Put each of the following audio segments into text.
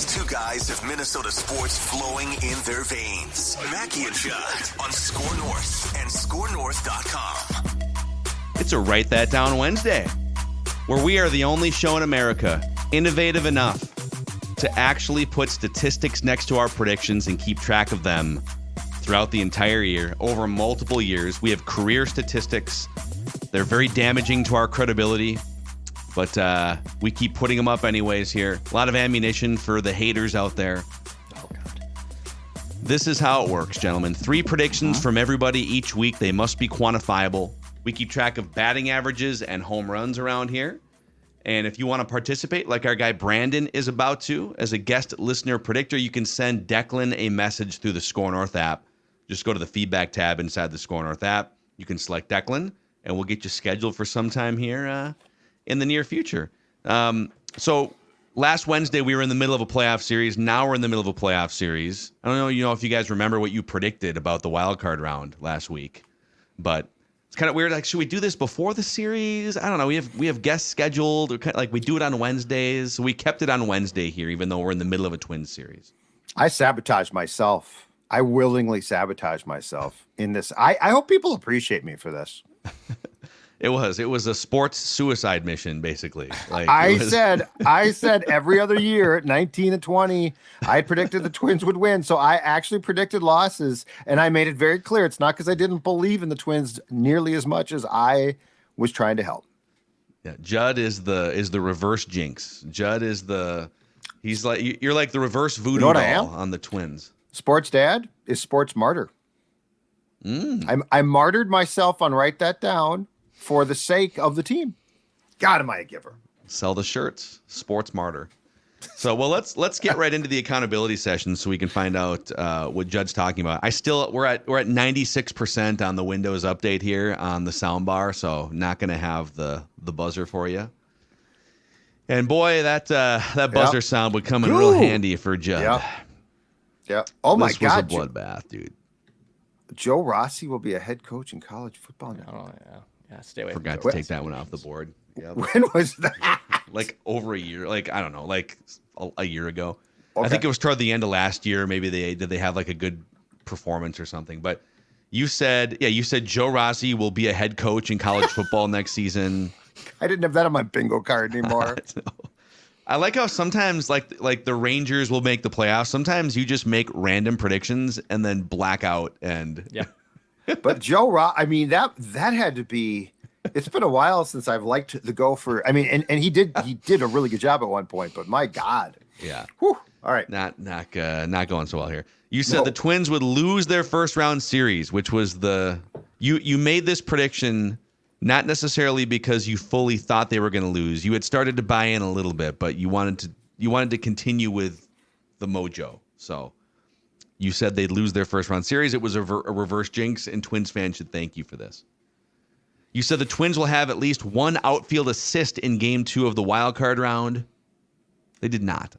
It's two guys of Minnesota sports flowing in their veins. Mackie and Judd on SKOR North and SKORNorth.com. It's a Write That Down Wednesday, where we are the only show in America innovative enough to actually put statistics next to our predictions and keep track of them throughout the entire year, over multiple years. We have career statistics. They're very damaging to our credibility, but we keep putting them up anyways here. A lot of ammunition for the haters out there. Oh, God. This is how it works, gentlemen. 3 predictions from everybody each week. They must be quantifiable. We keep track of batting averages and home runs around here. And if you want to participate, like our guy Brandon is about to, as a guest listener predictor, you can send Declan a message through the SKOR North app. Just go to the feedback tab inside the SKOR North app. You can select Declan, and we'll get you scheduled for some time here in the near future. So last Wednesday, we were in the middle of a playoff series. Now we're in the middle of a playoff series. I don't know, if you guys remember what you predicted about the wild card round last week, but it's kind of weird. Like, should we do this before the series? I don't know. We have guests scheduled. Or kind of like we do it on Wednesdays. We kept it on Wednesday here, even though we're in the middle of a Twins series. I sabotaged myself. I willingly sabotaged myself in this. I hope people appreciate me for this. It was a sports suicide mission, basically. Like I said every other year at 19 and 20, I predicted the Twins would win. So I actually predicted losses, and I made it very clear. It's not because I didn't believe in the Twins nearly as much as I was trying to help. Yeah, Judd is the reverse jinx. Judd is you're like the reverse voodoo doll on the Twins. Sports dad is sports martyr. I martyred myself on Write That Down for the sake of the team. God, am I a giver? Sell the shirts. Sports martyr. So, well, let's get right into the accountability session so we can find out what Judd's talking about. We're at 96% on the Windows update here on the sound bar, so not going to have the buzzer for you. And boy, that buzzer sound would come in real handy for Judd. Yeah. Oh my God, this was a bloodbath, dude. Joe Rossi will be a head coach in college football now. Oh yeah. Yeah, stay away. Forgot to take that one off the board. Yep. When was that? Like over a year. Like, I don't know, like a year ago. Okay. I think it was toward the end of last year. Maybe they have like a good performance or something. But you said Joe Rossi will be a head coach in college football next season. I didn't have that on my bingo card anymore. I like how sometimes like the Rangers will make the playoffs. Sometimes you just make random predictions and then black out and yeah. But Joe Ross, I mean, that had to be. It's been a while since I've liked the Gopher. I mean, and he did a really good job at one point. But my God, yeah. Whew. All right, not going so well here. You said the Twins would lose their first round series, which was you made this prediction not necessarily because you fully thought they were going to lose. You had started to buy in a little bit, but you wanted to continue with the mojo. So. You said they'd lose their first round series. It was a reverse jinx, and Twins fans should thank you for this. You said the Twins will have at least one outfield assist in Game 2 of the wild card round. They did not.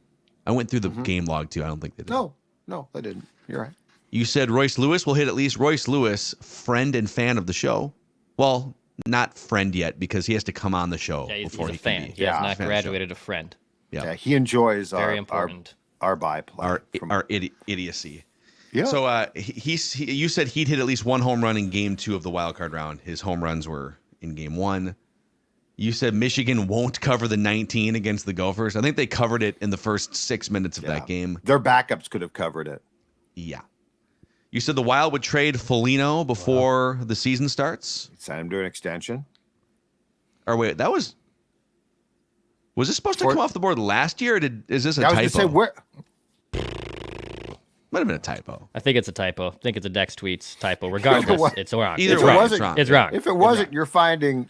I went through the game log too. I don't think they did. No, they didn't. You're right. You said Royce Lewis will hit at least Royce Lewis, friend and fan of the show. Well, not friend yet because he has to come on the show before he's a fan. He has not graduated to friend. Yeah, he enjoys very important our biplay, our idiocy. Yeah. So you said he'd hit at least one home run in Game 2 of the wild card round. His home runs were in Game 1. You said Michigan won't cover the 19 against the Gophers. I think they covered it in the first 6 minutes of that game. Their backups could have covered it. Yeah. You said the Wild would trade Foligno before the season starts. Sign him to an extension. Or wait, was this supposed to come off the board last year? Or is this a typo? I was going to say, where? Might have been a typo. I think it's a typo. I think it's a Dex Tweets typo. Regardless, it's wrong. Either way, it's wrong. It's wrong. If it wasn't, you're finding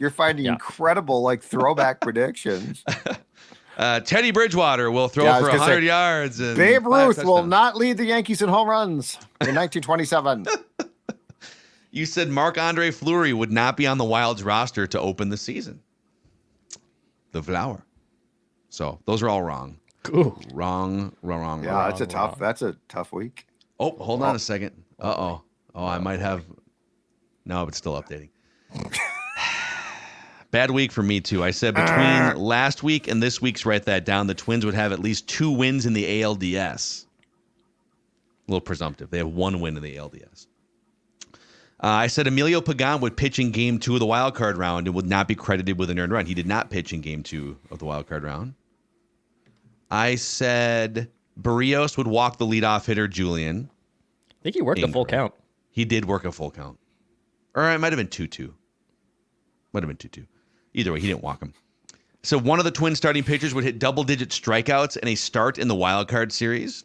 incredible like throwback predictions. Teddy Bridgewater will throw for 100 yards. And Babe Ruth will not lead the Yankees in home runs in 1927. You said Marc-Andre Fleury would not be on the Wild's roster to open the season. The Flower. So those are all wrong. Ooh. Wrong. Yeah, that's a tough week. Oh, hold on a second. I might have. No, but still updating. Bad week for me, too. I said between last week and this week's, write that down, the Twins would have at least 2 wins in the ALDS. A little presumptive. They have 1 win in the ALDS. I said Emilio Pagan would pitch in Game 2 of the wild card round and would not be credited with an earned run. He did not pitch in Game 2 of the wild card round. I said Barrios would walk the leadoff hitter, Julian. I think he worked a full count. He did work a full count. Or it might have been 2-2. Might have been 2-2. Either way, he didn't walk him. So one of the Twins starting pitchers would hit double-digit strikeouts in a start in the wild card series.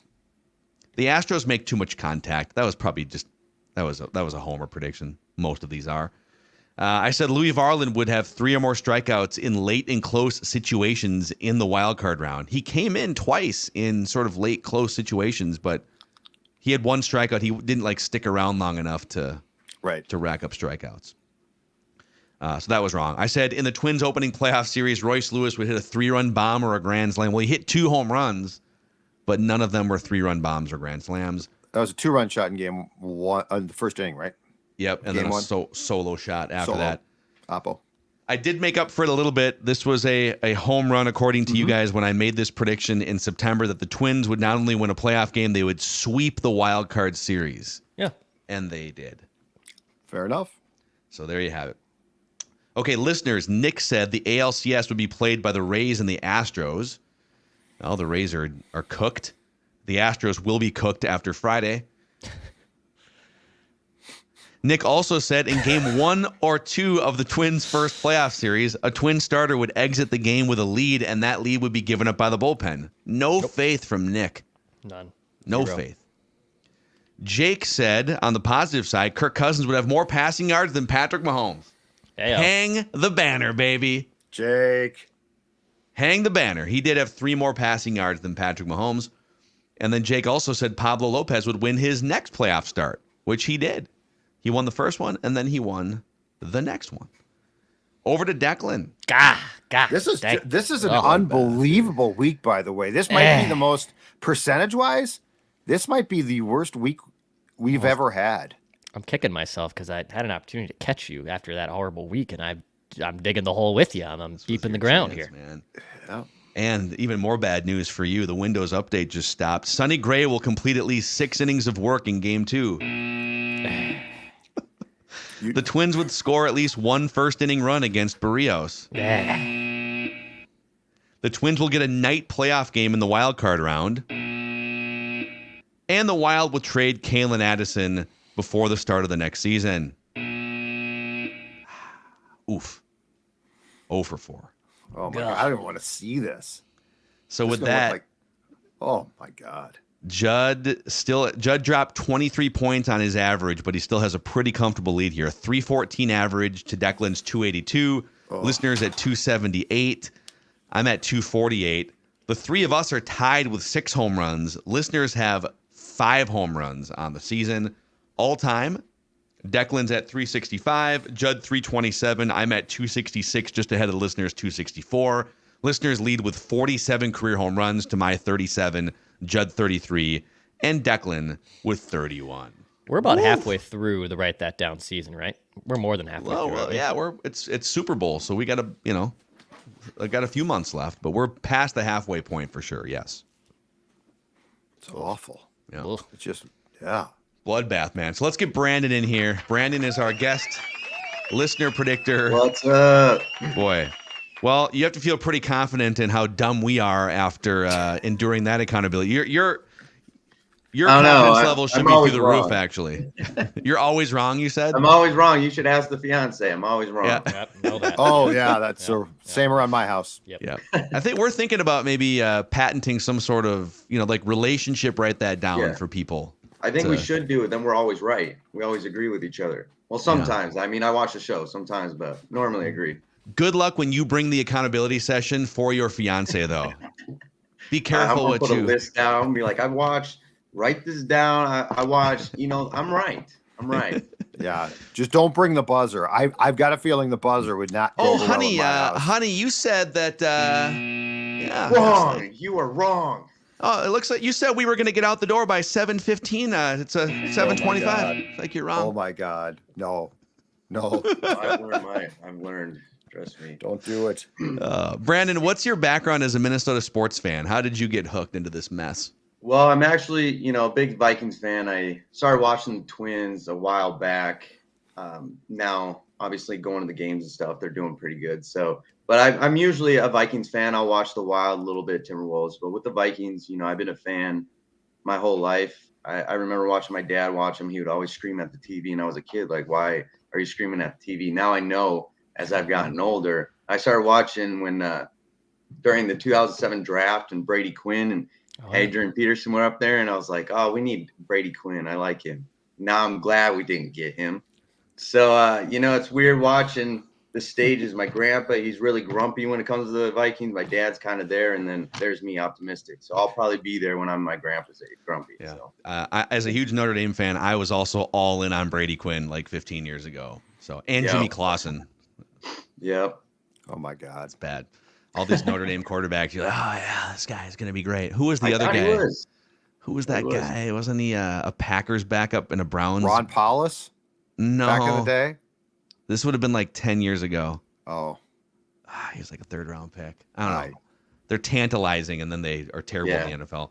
The Astros make too much contact. That was probably just that was a homer prediction. Most of these are. I said Louis Varland would have 3 or more strikeouts in late and close situations in the wild card round. He came in twice in sort of late close situations, but he had 1 strikeout. He didn't stick around long enough to rack up strikeouts. So that was wrong. I said in the Twins opening playoff series, Royce Lewis would hit a 3-run bomb or a grand slam. Well, he hit 2 home runs, but none of them were 3-run bombs or grand slams. That was a 2-run shot in game 1, the first inning, right? Yep, and game then a solo shot after that. Oppo. I did make up for it a little bit. This was a home run, according to you guys, when I made this prediction in September that the Twins would not only win a playoff game, they would sweep the wild card series. Yeah. And they did. Fair enough. So there you have it. Okay, listeners, Nick said the ALCS would be played by the Rays and the Astros. Well, the Rays are cooked. The Astros will be cooked after Friday. Nick also said in game 1 or 2 of the Twins' first playoff series, a Twin starter would exit the game with a lead, and that lead would be given up by the bullpen. No faith from Nick. None. No faith. Jake said, on the positive side, Kirk Cousins would have more passing yards than Patrick Mahomes. Hey-o. Hang the banner, baby. Jake. Hang the banner. He did have 3 more passing yards than Patrick Mahomes. And then Jake also said Pablo Lopez would win his next playoff start, which he did. He won the first one, and then he won the next one. Over to Declan. This is an unbelievable week, by the way. This might be the most, percentage-wise, this might be the worst week we've ever had. I'm kicking myself because I had an opportunity to catch you after that horrible week, and I'm digging the hole with you. I'm deep in the ground here. Man. Yeah. And even more bad news for you. The Windows update just stopped. Sonny Gray will complete at least 6 innings of work in game 2. The Twins would score at least 1 first-inning run against Barrios. The Twins will get a night playoff game in the wild card round. And the Wild will trade Kalen Addison before the start of the next season. Oof. 0 for 4. Oh, my God. I don't want to see this. So with that, oh, my God. Judd dropped 23 points on his average, but he still has a pretty comfortable lead here. 314 average to Declan's 282. Listeners at 278. I'm at 248. The 3 of us are tied with 6 home runs. Listeners have 5 home runs on the season. All time, Declan's at 365, Judd 327. I'm at 266, just ahead of the listeners, 264. Listeners lead with 47 career home runs to my 37, Judd 33, and Declan with 31. We're about halfway through the Write That Down season, right? We're more than halfway through. Well, yeah, it's Super Bowl, so we got a few months left, but we're past the halfway point for sure. Yes. It's awful. Yeah. It's just Bloodbath, man. So let's get Brandon in here. Brandon is our guest listener predictor. What's up? Boy. Well, you have to feel pretty confident in how dumb we are after enduring that accountability. Your confidence level should be through the roof, actually. You're always wrong, you said? I'm always wrong. You should ask the fiance. I'm always wrong. Yeah. Yep, know that. Oh, yeah, that's same around my house. Yep. Yeah. I think we're thinking about maybe patenting some sort of, relationship Write That Down for people. I think we should do it. Then we're always right. We always agree with each other. Well, sometimes. Yeah. I mean, I watch the show sometimes, but normally agree. Good luck when you bring the accountability session for your fiance, though. Be careful what put a list down and be like, write this down. I watched, I'm right. I'm right. Yeah. Just don't bring the buzzer. I've got a feeling the buzzer would not go over well in my house. Honey, you said that wrong. You are wrong. Oh, it looks like you said we were going to get out the door by 7:15. It's a 7:25. It's like you're wrong. Oh my God. No. I've learned. Trust me. Don't do it. Brandon, what's your background as a Minnesota sports fan? How did you get hooked into this mess? Well, I'm actually, a big Vikings fan. I started watching the Twins a while back. Now, obviously, going to the games and stuff, they're doing pretty good. So, but I'm usually a Vikings fan. I'll watch the Wild, a little bit, Timberwolves. But with the Vikings, I've been a fan my whole life. I remember watching my dad watch them. He would always scream at the TV, and I was a kid, like, why are you screaming at the TV? Now I know as I've gotten older. I started watching when during the 2007 draft and Brady Quinn and Adrian Peterson were up there, and I was like, oh, we need Brady Quinn. I like him. Now I'm glad we didn't get him. So, it's weird watching the stages. My grandpa, he's really grumpy when it comes to the Vikings. My dad's kind of there, and then there's me optimistic. So I'll probably be there when I'm my grandpa's age, grumpy. Yeah. So. As a huge Notre Dame fan, I was also all in on Brady Quinn like 15 years ago. So and Jimmy Clausen. Yep. Oh my God, it's bad. All these Notre Dame quarterbacks, you're like, oh yeah, this guy's gonna be great. Who was the other guy? Who was that guy? Wasn't he a Packers backup and a Browns? Ron Paulus? No. Back in the day? This would have been like 10 years ago. Oh. He was like a 3rd-round pick. I don't know. They're tantalizing, and then they are terrible in the NFL.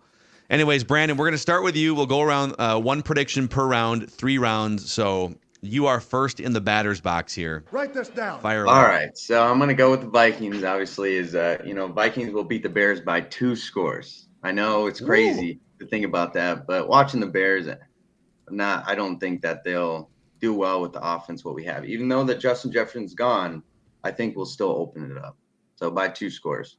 Anyways, Brandon, we're going to start with you. We'll go around one prediction per round, 3 rounds. So you are first in the batter's box here. Write this down. Fire away. All right. So I'm going to go with the Vikings, obviously, Vikings will beat the Bears by 2 scores. I know it's crazy to think about that, but watching the Bears, I don't think that they'll do well with the offense what we have. Even though that Justin Jefferson's gone, I think we'll still open it up. So by 2 scores.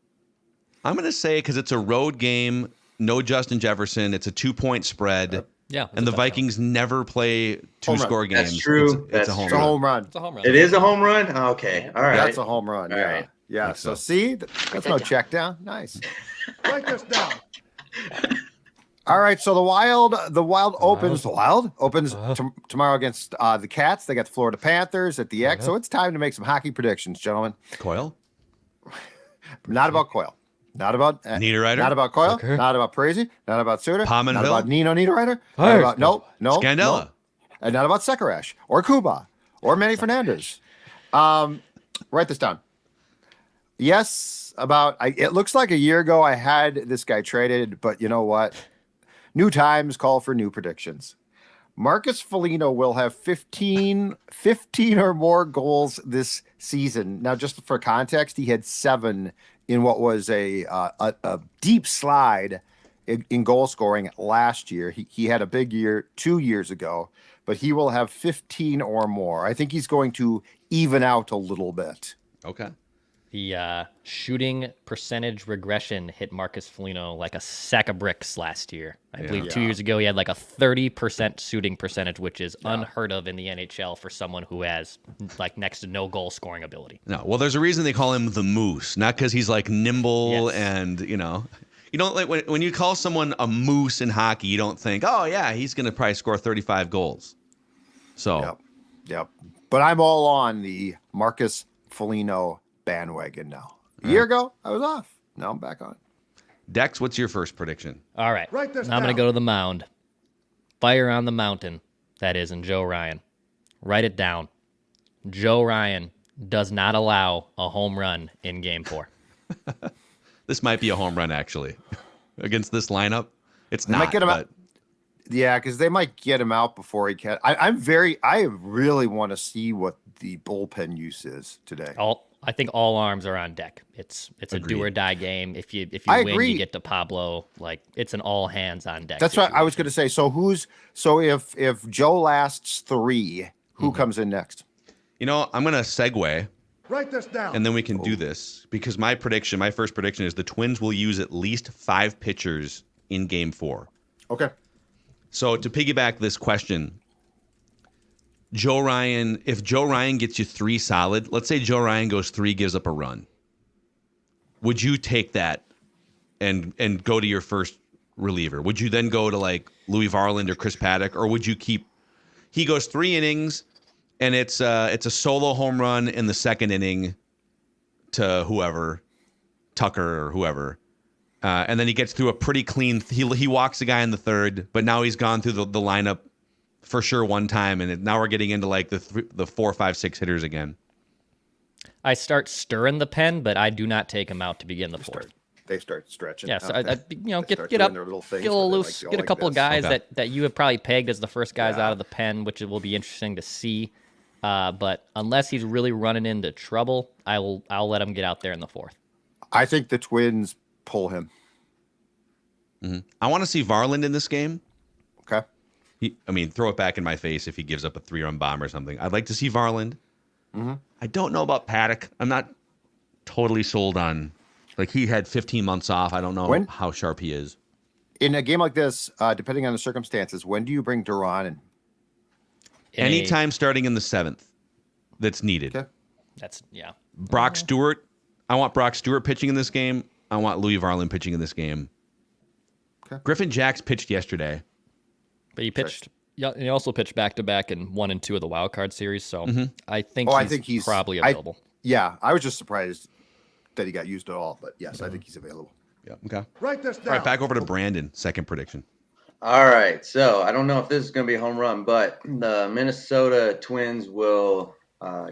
I'm going to say, because it's a road game, no Justin Jefferson, it's a 2-point spread. Yeah. And the Vikings never play 2-score games. That's true. It's a home It's a home run. It's a home run. It is a home run? Okay. All right. That's a home run. All Yeah. right. Yeah. So see, that's no check down. Nice. Write this down. All right, so the Wild opens tomorrow against the Cats. They got the Florida Panthers at the X. So it's time to make some hockey predictions, gentlemen. Coyle? Not about Coyle. Not about Niederreiter? Not about Coyle. Okay. Not about Prezi. Not about Suter. Pominville? Not about Nino Niederreiter. Not about no. Scandella? No. And not about Sekarash or Kuba or Manny Fernandez. Write this down. Yes, it looks like a year ago I had this guy traded, but you know what? New times call for new predictions. Marcus Foligno will have 15 or more goals this season. Now, just for context, he had 7 in what was a deep slide in goal scoring last year. He had a big year 2 years ago, but he will have 15 or more. I think he's going to even out a little bit. Okay. The shooting percentage regression hit Marcus Foligno like a sack of bricks last year. I believe 2 years ago he had like a 30% shooting percentage, which is unheard of in the NHL for someone who has like next to no goal scoring ability. No, well, there's a reason they call him the Moose, not because he's like nimble and you don't like when you call someone a moose in hockey, you don't think, oh yeah, he's going to probably score 35 goals. So, Yep. But I'm all on the Marcus Foligno bandwagon now. A year ago, I was off. Now I'm back on. Dex, what's your first prediction? All right. Write this now I'm going to down. go to the mound. Fire on the mountain. That is in Joe Ryan. Write it down. Joe Ryan does not allow a home run in Game 4. This might be a home run, actually, against this lineup. It's They not. might get him out. Yeah, because they might get him out before he can. I really want to see what the bullpen use is today. I think all arms are on deck. It's a Agreed. do or die game. If you I win, agree. you get to Pablo. Like it's an all hands on deck. That's what I was situation. going to say. So if Joe lasts 3, who comes in next? I'm going to segue, Write this down. and then we can do this because my first prediction is the Twins will use at least 5 pitchers in Game 4. Okay. So to piggyback this question, if Joe Ryan gets you 3 solid, let's say Joe Ryan goes 3, gives up a run. Would you take that and go to your first reliever? Would you then go to like Louis Varland or Chris Paddock, or would you he goes 3 innings and it's a solo home run in the second inning to whoever, Tucker or whoever. And then he gets through a pretty clean. He walks the guy in the 3rd, but now he's gone through the lineup for sure one time, and now we're getting into like the 4, 5, 6 hitters again. I start stirring the pen, but I do not take him out to begin the fourth. They start stretching. Yeah, so out there. get doing up, their little get things a little where they loose, go get a like couple of this. guys Okay. that you have probably pegged as the first guys Yeah. out of the pen, which will be interesting to see. But unless he's really running into trouble, I'll let him get out there in the fourth. I think the Twins pull him. I want to see Varland in this game. Okay. Throw it back in my face if he gives up a 3-run bomb or something. I'd like to see Varland. I don't know about Paddock. I'm not totally sold on. Like, he had 15 months off. I don't know how sharp he is. In a game like this, depending on the circumstances, when do you bring Duran in? Anytime starting in the 7th that's needed. Okay. Yeah. Brock Stewart. I want Brock Stewart pitching in this game. I want Louis Varland pitching in this game. Okay. Griffin Jacks pitched yesterday. But he pitched. Yeah, and he also pitched back to back in 1 and 2 of the wild card series. So I think he's probably available. I was just surprised that he got used at all. But yes, I think he's available. Yeah. Okay. Write this down. All right, back over to Brandon. Second prediction. All right, so I don't know if this is going to be a home run, but the Minnesota Twins will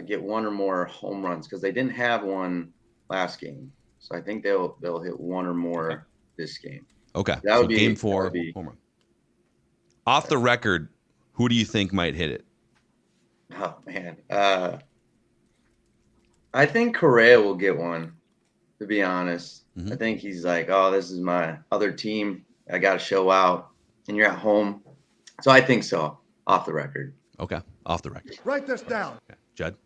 get one or more home runs because they didn't have one last game. So I think they'll hit one or more this game. Okay. That would be game 4, home run. Off the record, who do you think might hit it? Oh man, I think Correa will get one. To be honest, I think he's like, oh, this is my other team. I got to show out, and you're at home. So I think so. Off the record. Okay. Off the record. Write this down. Okay. Judd?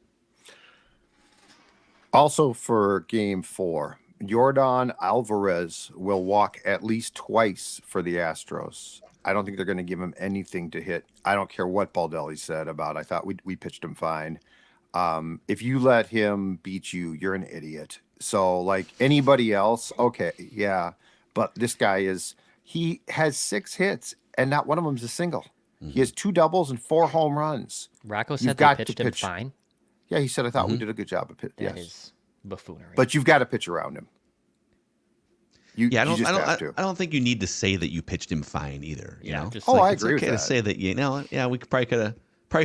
Also for game 4, Yordan Alvarez will walk at least twice for the Astros. I don't think they're going to give him anything to hit. I don't care what Baldelli said about. I thought we pitched him fine. If you let him beat you, you're an idiot. So like anybody else, okay, yeah. But this guy he has 6 hits and not one of them is a single. He has 2 doubles and 4 home runs. Rocco You've said they got to pitched him pitch. fine. Yeah, he said, I thought we did a good job of pitch. That Yes. is buffoonery. But you've got to pitch around him. You just have to. I don't think you need to say that you pitched him fine either. You know? just I It's agree okay with to that. say that, we probably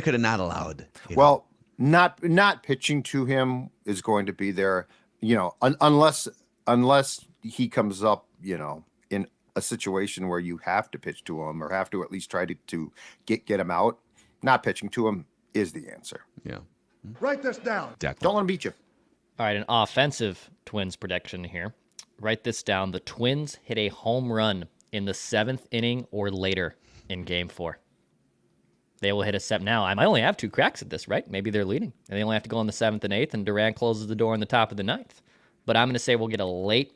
could have not allowed. Well, not pitching to him is going to be there, unless he comes up, in a situation where you have to pitch to him or have to at least try to get him out. Not pitching to him is the answer. Yeah. Write this down. Declan. Don't let him beat you. All right, an offensive Twins prediction here. Write this down. The Twins hit a home run in the 7th inning or later in game 4. They will hit a 7. Now, I might only have 2 cracks at this, right? Maybe they're leading. And they only have to go in the 7th and 8th, and Durant closes the door in the top of the 9th. But I'm going to say we'll get a late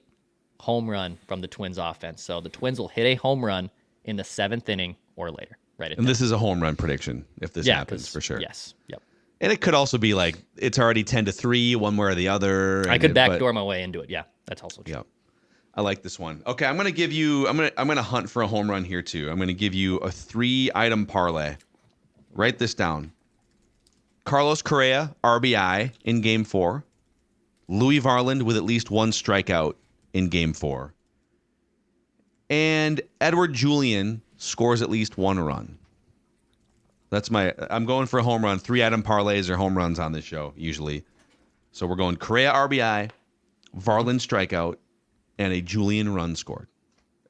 home run from the Twins offense. So the Twins will hit a home run in the 7th inning or later. Right. And this is a home run prediction if this happens for sure. Yes. Yep. And it could also be like it's already 10-3, one way or the other. I could backdoor my way into it. Yeah, that's also true. Yeah. I like this one. Okay, I'm gonna hunt for a home run here too. I'm gonna give you a 3-item parlay. Write this down. Carlos Correa, RBI in game 4. Louis Varland with at least 1 strikeout in game 4. And Edward Julian scores at least 1 run. I'm going for a home run. 3-item parlays or home runs on this show, usually. So we're going Correa RBI, Varland strikeout, and a Julian run scored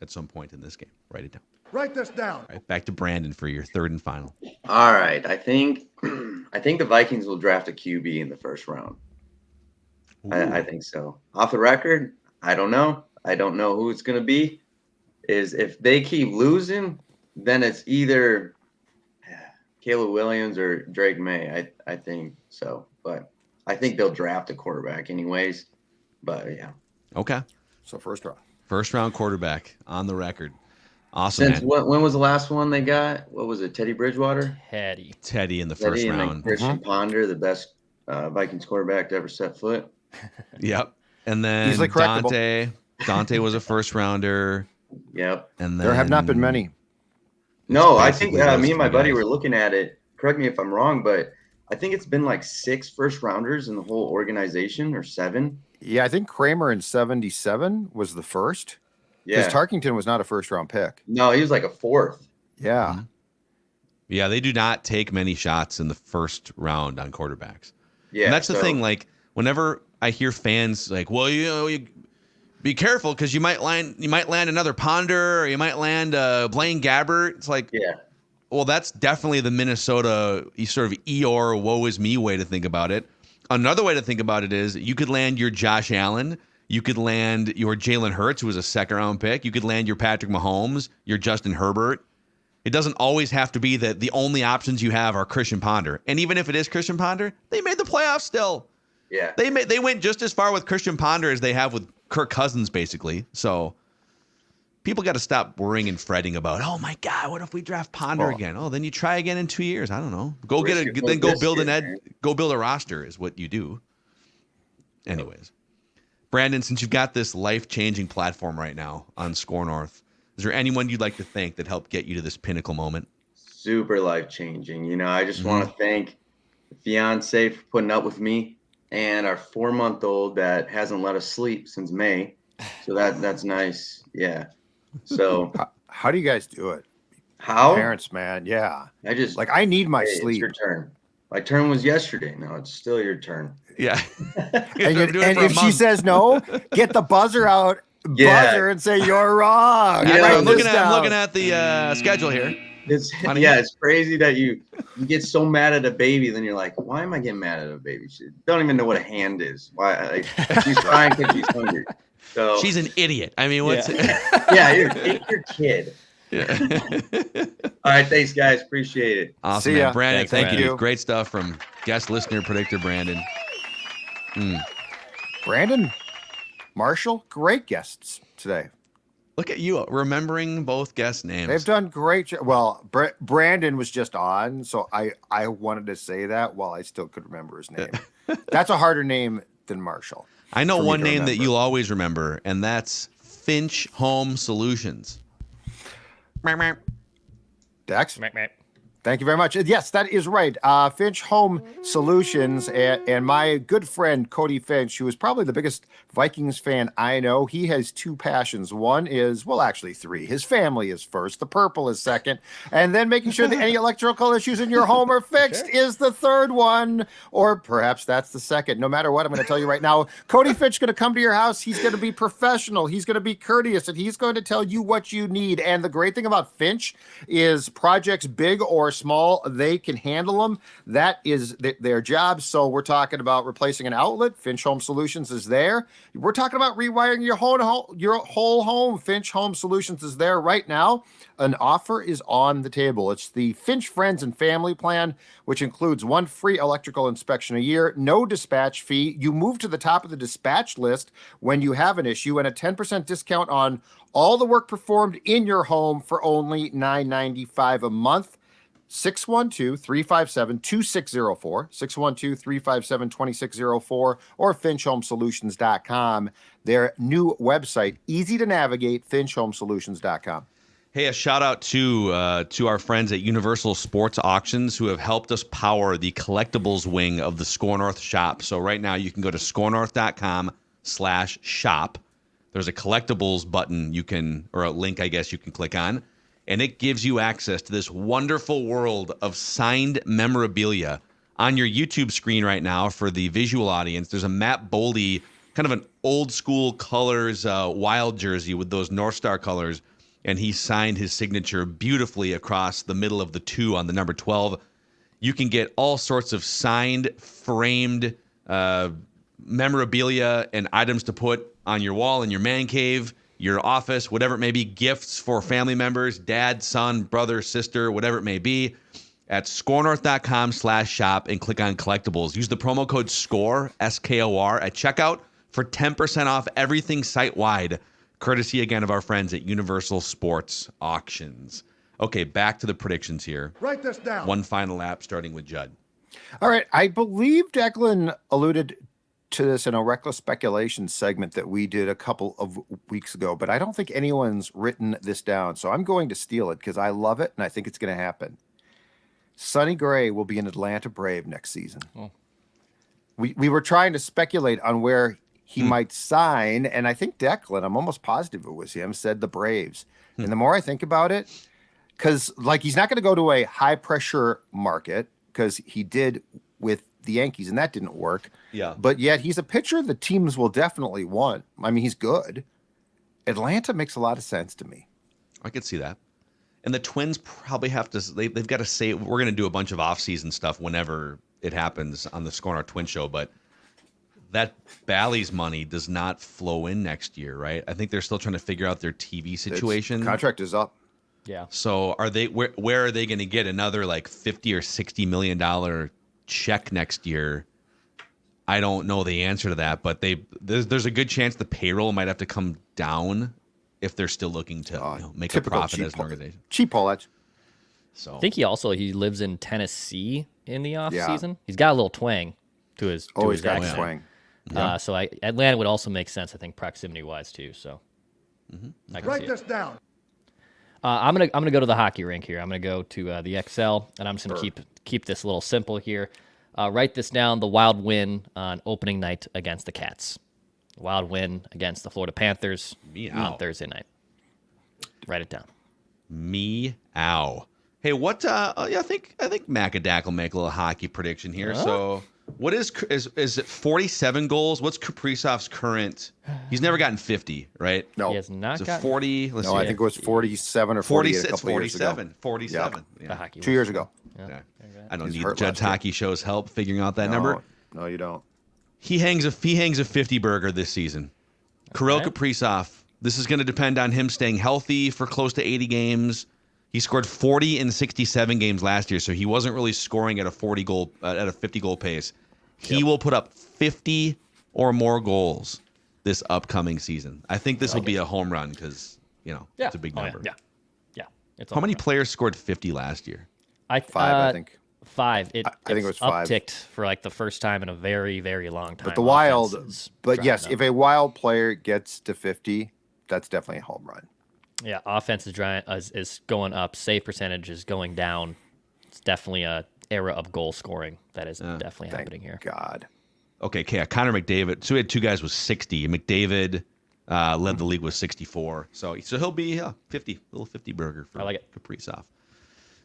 at some point in this game. Write it down. Write this down. All right, back to Brandon for your 3rd and final. All right, I think the Vikings will draft a QB in the 1st round. I think so. Off the record, I don't know. I don't know who it's going to be. If they keep losing, then it's either Caleb Williams or Drake May. I think so. But I think they'll draft a quarterback anyways. But, yeah. Okay. So first round. First round quarterback on the record. Awesome. Since when was the last one they got? What was it? Teddy Bridgewater? Teddy in the first round. Christian Ponder, the best Vikings quarterback to ever set foot. Yep. And then Easily Dante was a first rounder. Yep. And then There have not been many. No, I think basically those me and my 3 buddy guys. were looking at it. Correct me if I'm wrong, but I think it's been like 6 first rounders in the whole organization, or 7. Yeah, I think Kramer in 77 was the first. Yeah. Because Tarkington was not a first round pick. No, he was like a 4th. Yeah. Yeah, they do not take many shots in the first round on quarterbacks. Yeah. And that's the so- thing. Like, whenever I hear fans like, well, you be careful because you might land another Ponder, or you might land Blaine Gabbert. It's like, Yeah. well, that's definitely the Minnesota sort of Eeyore woe is me way to think about it. Another way to think about it is you could land your Josh Allen. You could land your Jalen Hurts, who was a second-round pick. You could land your Patrick Mahomes, your Justin Herbert. It doesn't always have to be that the only options you have are Christian Ponder. And even if it is Christian Ponder, they made the playoffs still. Yeah. They went just as far with Christian Ponder as they have with Kirk Cousins, basically. So people got to stop worrying and fretting about, oh my God, what if we draft Ponder again? Oh, then you try again in 2 years. I don't know. Go build a roster is what you do. Anyways, Brandon, since you've got this life-changing platform right now on SKOR North, is there anyone you'd like to thank that helped get you to this pinnacle moment? Super life-changing. I just want to thank the fiance for putting up with me and our 4-month-old that hasn't let us sleep since May. So that's nice. Yeah. So how do you guys do it? How? Parents, man. Yeah. I need my sleep. It's your turn. My turn was yesterday. No, it's still your turn. Yeah. and if she says no, get the buzzer out, and say you're wrong. I'm looking at the schedule here. It's crazy that you get so mad at a baby, then you're like, why am I getting mad at a baby? She don't even know what a hand is. Why? She's crying because she's hungry. So she's an idiot. I mean, what's you're your kid. Yeah. All right, thanks guys, appreciate it. Awesome, man. Brandon, thank you. Great stuff from guest listener predictor Brandon. Brandon, Marshall, great guests today. Look at you remembering both guest names. They've done great. Well, Brandon was just on, so I wanted to say that while I still could remember his name. That's a harder name than Marshall. I know one name that you'll always remember, and that's Finch Home Solutions. Dex? Thank you very much. Yes, that is right. Finch Home Solutions and my good friend Cody Finch, who is probably the biggest Vikings fan I know. He has two passions. One is, well, actually three. His family is first. The purple is second. And then making sure that any electrical issues in your home are fixed is the third one. Or perhaps that's the second. No matter what, I'm going to tell you right now, Cody Finch is going to come to your house. He's going to be professional. He's going to be courteous. And he's going to tell you what you need. And the great thing about Finch is projects big or small, they can handle them. That is their job. So we're talking about replacing an outlet. Finch Home Solutions is there. We're talking about rewiring your whole home. Finch Home Solutions is there right now. An offer is on the table. It's the Finch Friends and Family Plan, which includes 1 free electrical inspection a year, no dispatch fee. You move to the top of the dispatch list when you have an issue, and a 10% discount on all the work performed in your home for only $9.95 a month. 612-357-2604, 612-357-2604, or finchhomesolutions.com. Their new website, easy to navigate, finchhomesolutions.com. Hey, a shout out to our friends at Universal Sports Auctions who have helped us power the collectibles wing of the SKOR North shop. So right now you can go to skornorth.com/shop. There's a collectibles button or a link, I guess, you can click on. And it gives you access to this wonderful world of signed memorabilia. On your YouTube screen right now, for the visual audience, there's a Matt Boldy, kind of an old school colors wild jersey with those North Star colors. And he signed his signature beautifully across the middle of the 2 on the number 12. You can get all sorts of signed, framed memorabilia and items to put on your wall in your man cave, your office, whatever it may be, gifts for family members, dad, son, brother, sister, whatever it may be, at skornorth.com/shop and click on collectibles. Use the promo code SKOR, SKOR, at checkout for 10% off everything site-wide, courtesy again of our friends at Universal Sports Auctions. Okay, back to the predictions here. Write this down. One final lap, starting with Judd. All right. I believe Declan alluded to this in a reckless speculation segment that we did a couple of weeks ago, but I don't think anyone's written this down. So I'm going to steal it because I love it and I think it's going to happen. Sonny Gray will be an Atlanta Brave next season. Oh. We were trying to speculate on where he might sign, and I think Declan, I'm almost positive it was him, said the Braves. And the more I think about it, because he's not going to go to a high pressure market, because he did with the Yankees, and that didn't work. Yeah. But yet he's a pitcher the teams will definitely want. I mean, he's good. Atlanta makes a lot of sense to me. I could see that. And the Twins probably have to, they've got to say, we're going to do a bunch of offseason stuff whenever it happens on the SKOR North Twin Show, but that Bally's money does not flow in next year, right? I think they're still trying to figure out their TV situation. Contract is up. Yeah. So are they, where are they going to get another like $50 or $60 million check next year? I don't know the answer to that, but there's a good chance the payroll might have to come down if they're still looking to make a profit as an organization. Cheap Paulette. So I think he lives in Tennessee in the off Yeah. season. He's got a little twang to his He's got accent. swing. So Atlanta would also make sense, I think, proximity wise too. So I can see Write it. this down. I'm gonna go to the hockey rink here. I'm gonna go to the XL, and I'm just gonna keep this a little simple here. Write this down: the Wild win on opening night against the Cats. Wild win against the Florida Panthers on Thursday night. Write it down. Meow. Hey, what? I think Macadac will make a little hockey prediction here. So, what is it? 47 goals? What's Kaprizov's current? He's never gotten 50, right? No. He has not Is it gotten 40? Let's No, see. I think it was 47 or 48 a couple years ago. 47. the Yeah. hockey. 2 years ago. Yeah. I don't He's need hurt Judd's last year. Hockey Show's help figuring out that number. No, you don't. He hangs a 50 burger this season. Kirill Kaprizov. This is going to depend on him staying healthy for close to 80 games. He scored 40 in 67 games last year, so he wasn't really scoring at a 50 goal pace. He will put up 50 or more goals this upcoming season. I think this will be a home run because it's a big number. Yeah. It's How many players scored 50 last year? 5, I think. 5. I think it was 5. Upticked for like the first time in a very, very long time. But the Wild, Offense is but driving yes, up. if a Wild player gets to 50, that's definitely a home run. Yeah, offense is going up. Save percentage is going down. It's definitely a era of goal scoring that is definitely happening here. God. Okay, Connor McDavid. So we had two guys with 60. McDavid led the league with 64. So he'll be 50, little 50 burger for I like it. Kaprizov.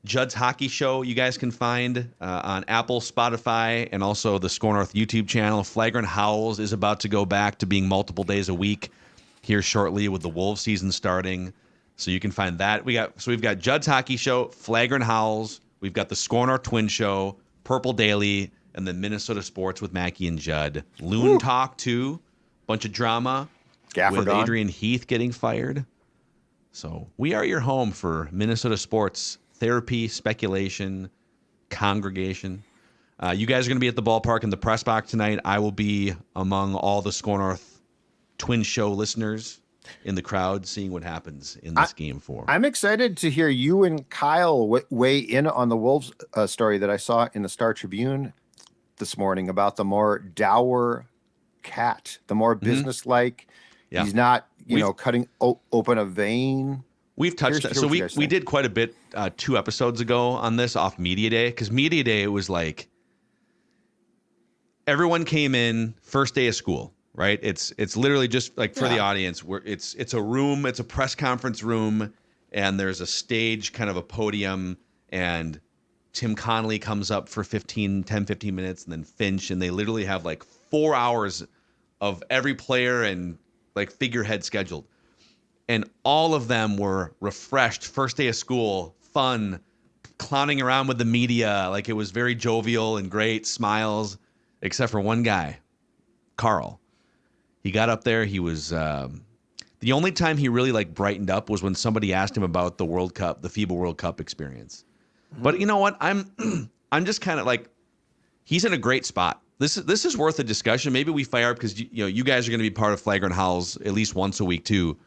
Judd's Hockey Show you guys can find on Apple, Spotify, and also the SKOR North YouTube channel. Flagrant Howls is about to go back to being multiple days a week here shortly with the Wolves season starting. So you can find that. We've got Judd's Hockey Show, Flagrant Howls. We've got the SKOR North Twin Show, Purple Daily, and then Minnesota Sports with Mackie and Judd. Loon Talk too. Bunch of drama Gaffer with gone. Adrian Heath getting fired. So we are your home for Minnesota sports therapy, speculation, congregation. You guys are going to be at the ballpark in the press box tonight. I will be among all the SKOR North Twin Show listeners in the crowd, seeing what happens in this game 4. I'm excited to hear you and Kyle weigh in on the Wolves story that I saw in the Star Tribune this morning about the more dour cat, the more businesslike. Yeah. He's not, cutting open a vein. We've touched that. So we did quite a bit 2 episodes ago on this off Media Day, because Media Day, it was like everyone came in first day of school, right? It's literally just like for the audience, where it's a room, it's a press conference room, and there's a stage, kind of a podium, and Tim Connolly comes up for 10, 15 minutes, and then Finch, and they literally have like 4 hours of every player and like figurehead scheduled. And all of them were refreshed, first day of school, fun, clowning around with the media. Like it was very jovial and great, smiles, except for one guy, Carl. He got up there. He was the only time he really like brightened up was when somebody asked him about the World Cup, the FIBA World Cup experience. But you know what? I'm just kind of like, he's in a great spot. This is worth a discussion. Maybe we fire up because you guys are going to be part of Flagrant Howls at least once a week too.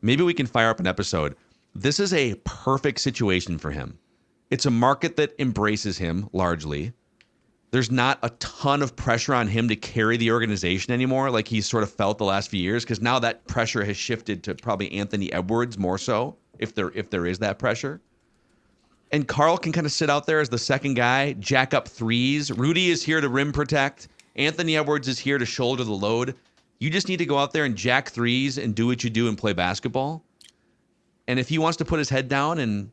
Maybe we can fire up an episode. This is a perfect situation for him. It's a market that embraces him largely. There's not a ton of pressure on him to carry the organization anymore, like he's sort of felt the last few years, because now that pressure has shifted to probably Anthony Edwards more so, if there is that pressure. And Carl can kind of sit out there as the second guy, jack up threes. Rudy is here to rim protect. Anthony Edwards is here to shoulder the load. You just need to go out there and jack threes and do what you do and play basketball. And if he wants to put his head down and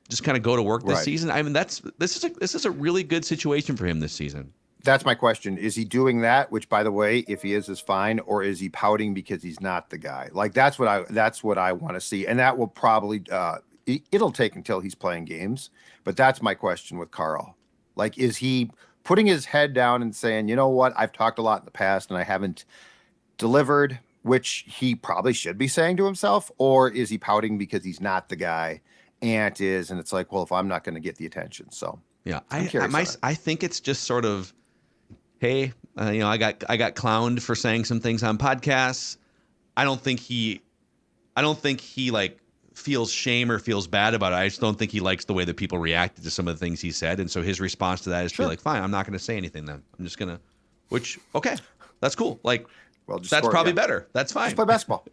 just kind of go to work this season, I mean, this is a really good situation for him this season. That's my question. Is he doing that? Which, by the way, if he is fine, or is he pouting because he's not the guy? Like that's what I want to see, and that will probably it'll take until he's playing games. But that's my question with Carl. Like, is he putting his head down and saying, you know what, I've talked a lot in the past and I haven't delivered, which he probably should be saying to himself, or is he pouting because he's not the guy? Ant is, and it's like, well, if I'm not going to get the attention, so yeah, I think it's just sort of, hey, I got clowned for saying some things on podcasts. I don't think he like feels shame or feels bad about it. I just don't think he likes the way that people reacted to some of the things he said, and so his response to that is to be like, fine, I'm not going to say anything then. I'm just gonna, which okay, that's cool. Like, well, that's probably better. That's fine. Just play basketball.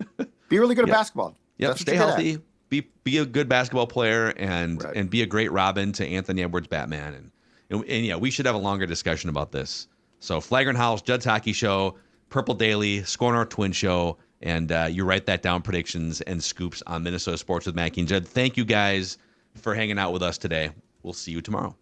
Be really good at basketball. Yep. Stay healthy. Be a good basketball player and be a great Robin to Anthony Edwards Batman. And yeah, we should have a longer discussion about this. So Flagrant Howls, Judd's Hockey Show, Purple Daily, SKOR North Twin Show, and you write that down, predictions and scoops on Minnesota Sports with Mackie and Judd. Thank you guys for hanging out with us today. We'll see you tomorrow.